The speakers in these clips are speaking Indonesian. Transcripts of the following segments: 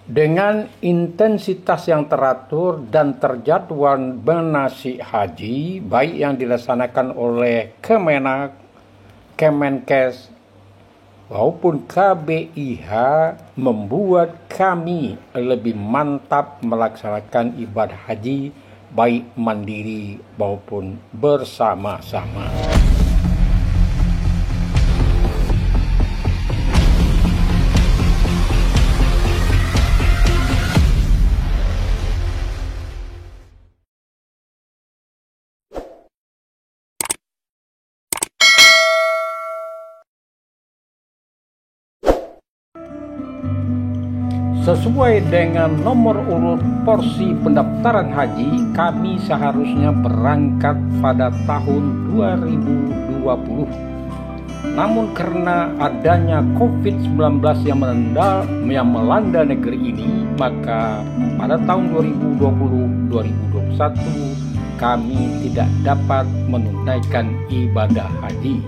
Dengan intensitas yang teratur dan terjadwal manasik haji, baik yang dilaksanakan oleh Kemenak, Kemenkes, maupun KBIH, membuat kami lebih mantap melaksanakan ibadah haji, baik mandiri maupun bersama-sama. Sesuai dengan nomor urut porsi pendaftaran haji, kami seharusnya berangkat pada tahun 2020. Namun karena adanya COVID-19 yang melanda negeri ini, maka pada tahun 2020-2021 kami tidak dapat menunaikan ibadah haji.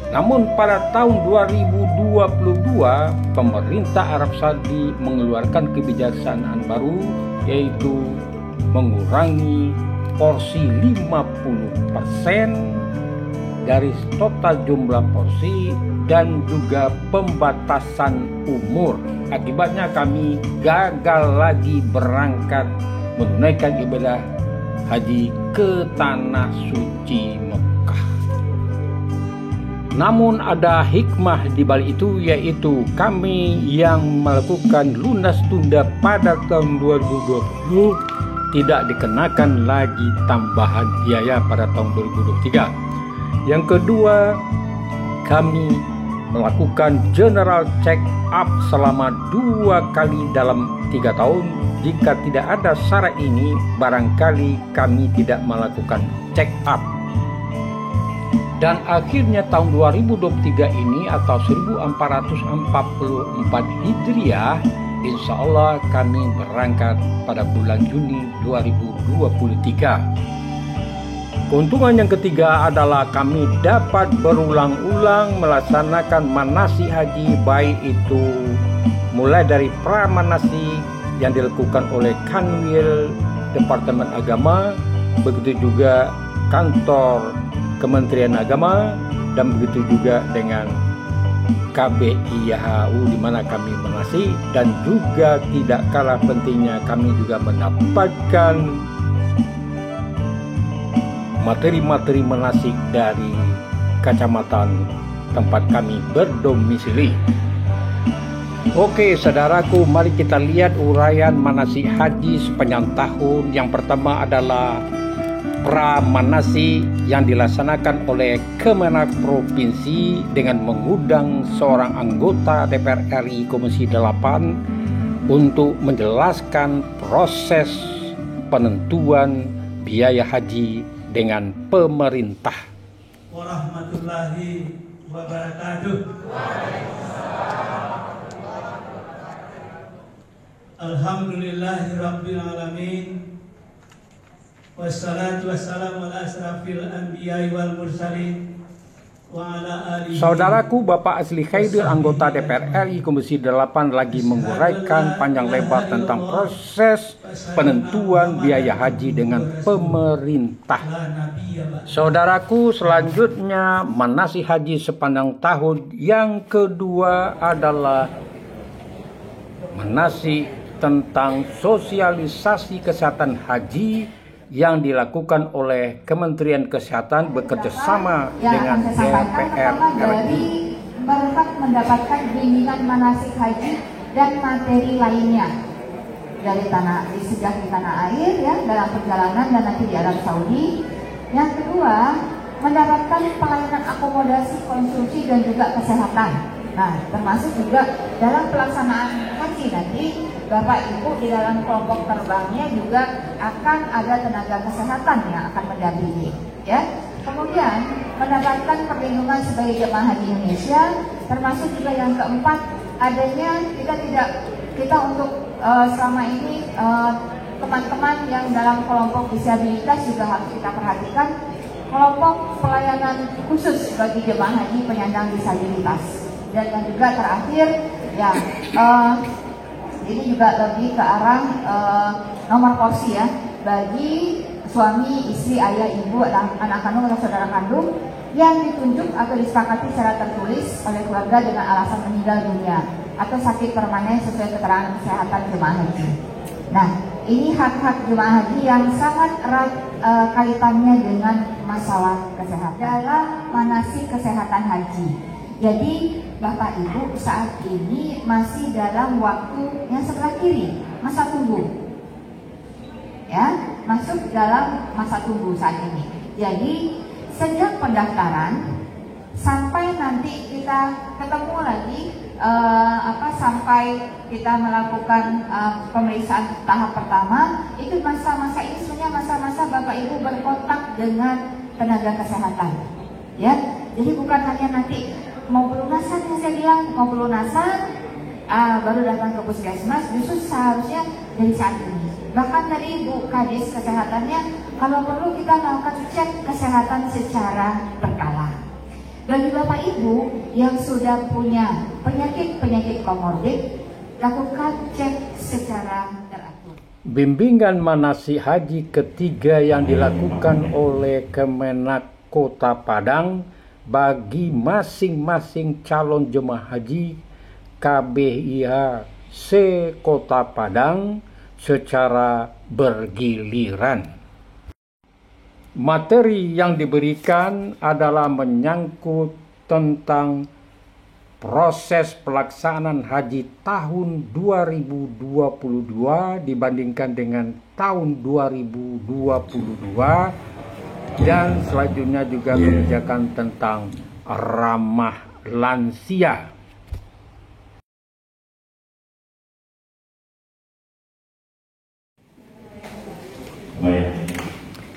Namun pada tahun 2022, pemerintah Arab Saudi mengeluarkan kebijaksanaan baru, yaitu mengurangi porsi 50% dari total jumlah porsi dan juga pembatasan umur. Akibatnya kami gagal lagi berangkat menunaikan ibadah haji ke Tanah Suci Mekah. Namun ada hikmah di balik itu, yaitu kami yang melakukan lunas tunda pada tahun 2020 tidak dikenakan lagi tambahan biaya pada tahun 2023. Yang kedua, kami melakukan general check up selama 2 kali dalam 3 tahun. Jika tidak ada syarat ini, barangkali kami tidak melakukan check up. Dan akhirnya tahun 2023 ini atau 1444 Hijriah, insya Allah kami berangkat pada bulan Juni 2023. Keuntungan yang ketiga adalah kami dapat berulang-ulang melaksanakan manasik haji, baik itu mulai dari pramanasik yang dilakukan oleh Kanwil Departemen Agama, begitu juga kantor Kementerian Agama, dan begitu juga dengan KBIHU di mana kami manasik, dan juga tidak kalah pentingnya kami juga mendapatkan materi-materi manasik dari kecamatan tempat kami berdomisili. Oke saudaraku, mari kita lihat uraian manasik haji sepanjang tahun. Yang pertama adalah pramanasik yang dilaksanakan oleh Kemenak Provinsi dengan mengundang seorang anggota DPR RI Komisi 8 untuk menjelaskan proses penentuan biaya haji dengan pemerintah. Warahmatullahi wabarakatuh. Alhamdulillahirabbil alamin. Wassalatu wassalamu ala asrafil anbiya'i wal mursalin wa ala alihi. Saudaraku, Bapak Asli Khaidir, anggota DPR RI Komisi 8 lagi menguraikan panjang lebar tentang proses penentuan biaya haji dengan pemerintah. Saudaraku, selanjutnya manasik haji sepanjang tahun. Yang kedua adalah manasik tentang sosialisasi kesehatan haji yang dilakukan oleh Kementerian Kesehatan bekerjasama dengan DPR RI. Berhak mendapatkan bimbingan manasik haji dan materi lainnya dari sejak di tanah air, ya, dalam perjalanan dan nanti di Arab Saudi. Yang kedua, mendapatkan pelayanan akomodasi, konsumsi dan juga kesehatan. Nah, termasuk juga dalam pelaksanaan haji nanti Bapak Ibu di dalam kelompok terbangnya juga akan ada tenaga kesehatan yang akan mendampingi, ya. Kemudian mendapatkan perlindungan sebagai jemaah haji Indonesia, termasuk juga yang keempat adanya kita untuk selama ini teman-teman yang dalam kelompok disabilitas juga harus kita perhatikan kelompok pelayanan khusus bagi jemaah haji penyandang disabilitas. Dan yang juga terakhir ya Ini juga lebih ke arah nomor porsi ya, bagi suami, istri, ayah, ibu, anak kandung atau saudara kandung yang ditunjuk atau disepakati secara tertulis oleh keluarga dengan alasan meninggal dunia atau sakit permanen sesuai keterangan kesehatan jemaah haji. Nah, ini hak-hak jemaah haji yang sangat erat kaitannya dengan masalah kesehatan dalam manasik kesehatan haji. Jadi Bapak Ibu saat ini masih dalam waktu yang sebelah kiri, masa tunggu. Ya, masuk dalam masa tunggu saat ini. Jadi sejak pendaftaran sampai nanti kita ketemu lagi sampai kita melakukan pemeriksaan tahap pertama, itu masa-masa ini sebenarnya masa-masa Bapak Ibu berkontak dengan tenaga kesehatan. Ya, jadi bukan hanya nanti mau pelunasan, yang saya bilang mau pelunasan baru datang ke puskesmas, justru seharusnya dari saat ini. Bahkan tadi Bu Kadis kesehatannya, kalau perlu kita melakukan cek kesehatan secara berkala. Bagi Bapak Ibu yang sudah punya penyakit-penyakit komorbid, lakukan cek secara teratur. Bimbingan manasik haji ketiga yang dilakukan oleh Kemenak Kota Padang bagi masing-masing calon jemaah haji KBIH se-Kota Padang secara bergiliran. Materi yang diberikan adalah menyangkut tentang proses pelaksanaan haji tahun 2022 dibandingkan dengan tahun 2022, dan selanjutnya juga kebijakan tentang ramah lansia.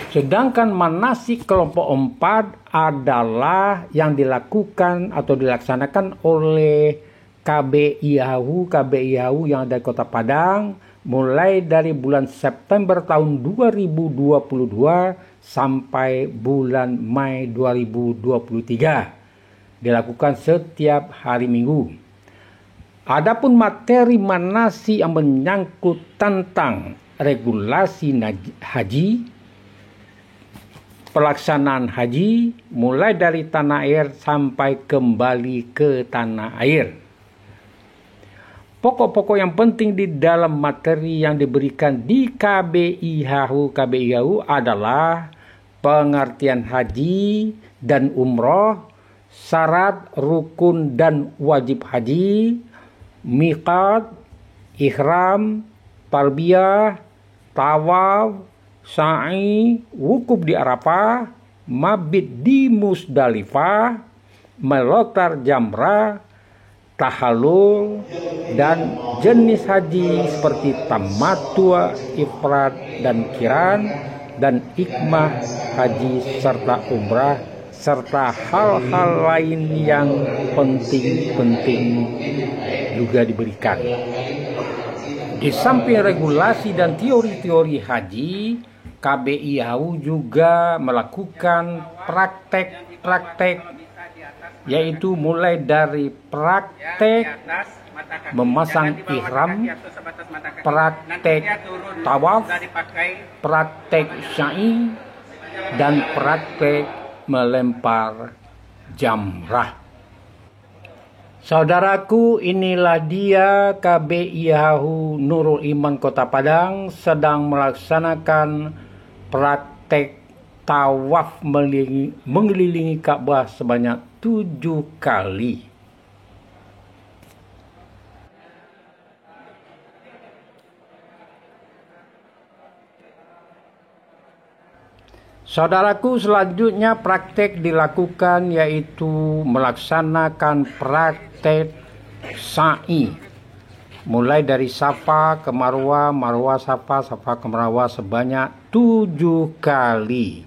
Sedangkan manasik kelompok 4 adalah yang dilakukan atau dilaksanakan oleh KBIHU yang ada di Kota Padang mulai dari bulan September tahun 2022 sampai bulan Mei 2023. Dilakukan setiap hari Minggu. Adapun materi manasik yang menyangkut tentang regulasi haji, pelaksanaan haji mulai dari tanah air sampai kembali ke tanah air. Pokok-pokok yang penting di dalam materi yang diberikan di KBIHU adalah pengertian haji dan umroh, syarat, rukun dan wajib haji, miqat, ihram, talbiyah, tawaf, sa'i, wukuf di Arafah, mabit di Musdalifah, melontar jamrah, tahallul, dan jenis haji seperti tamattu, ifrad dan kiran, dan hikmah haji serta umrah, serta hal-hal lain yang penting-penting juga diberikan. Di samping regulasi dan teori-teori haji, KBIHU juga melakukan praktek-praktek, yaitu mulai dari praktek memasang ihram, praktek tawaf, praktek sa'i, dan praktek melempar jamrah. Saudaraku, inilah dia KBIHU Nurul Iman Kota Padang sedang melaksanakan praktek tawaf mengelilingi Ka'bah sebanyak 7 kali. Saudaraku, selanjutnya praktek dilakukan yaitu melaksanakan praktek sa'i. Mulai dari Safa ke Marwah, Marwah Safa, Safa ke Marwah sebanyak 7 kali.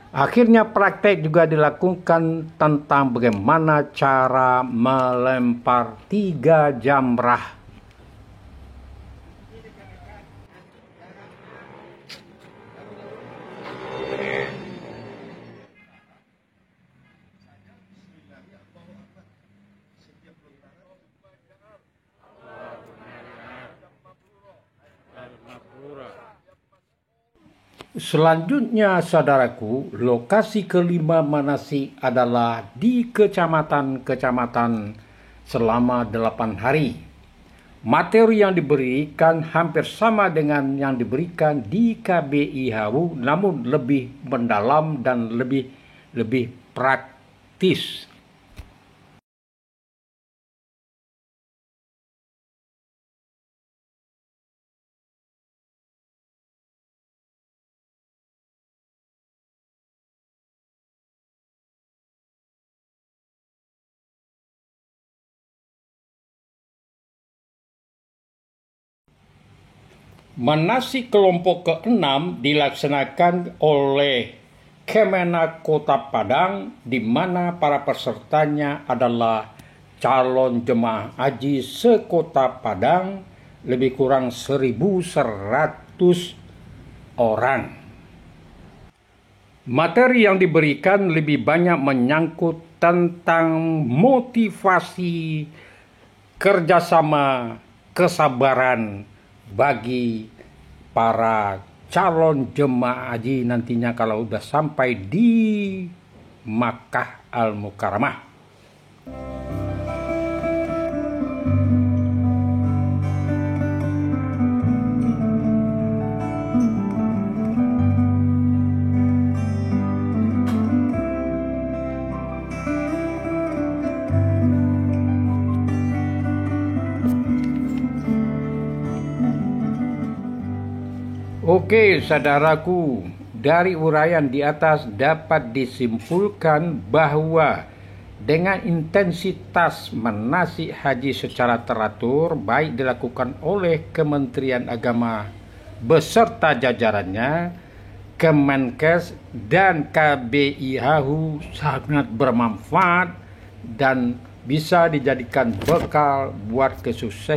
Akhirnya praktek juga dilakukan tentang bagaimana cara melempar 3 jamrah. Selanjutnya, saudaraku, lokasi kelima manasik adalah di kecamatan-kecamatan selama 8 hari. Materi yang diberikan hampir sama dengan yang diberikan di KBIHU, namun lebih mendalam dan lebih praktis. Manasik kelompok ke-6 dilaksanakan oleh Kemenak Kota Padang, di mana para pesertanya adalah calon jemaah haji sekota Padang, lebih kurang 1.100 orang. Materi yang diberikan lebih banyak menyangkut tentang motivasi, kerjasama, kesabaran bagi para calon jemaah haji nantinya kalau udah sampai di Makkah Al-Mukarramah. Oke, saudaraku, dari uraian di atas dapat disimpulkan bahwa dengan intensitas manasik haji secara teratur, baik dilakukan oleh Kementerian Agama beserta jajarannya, Kemenkes dan KBIHU, sangat bermanfaat dan bisa dijadikan bekal buat kesuksesan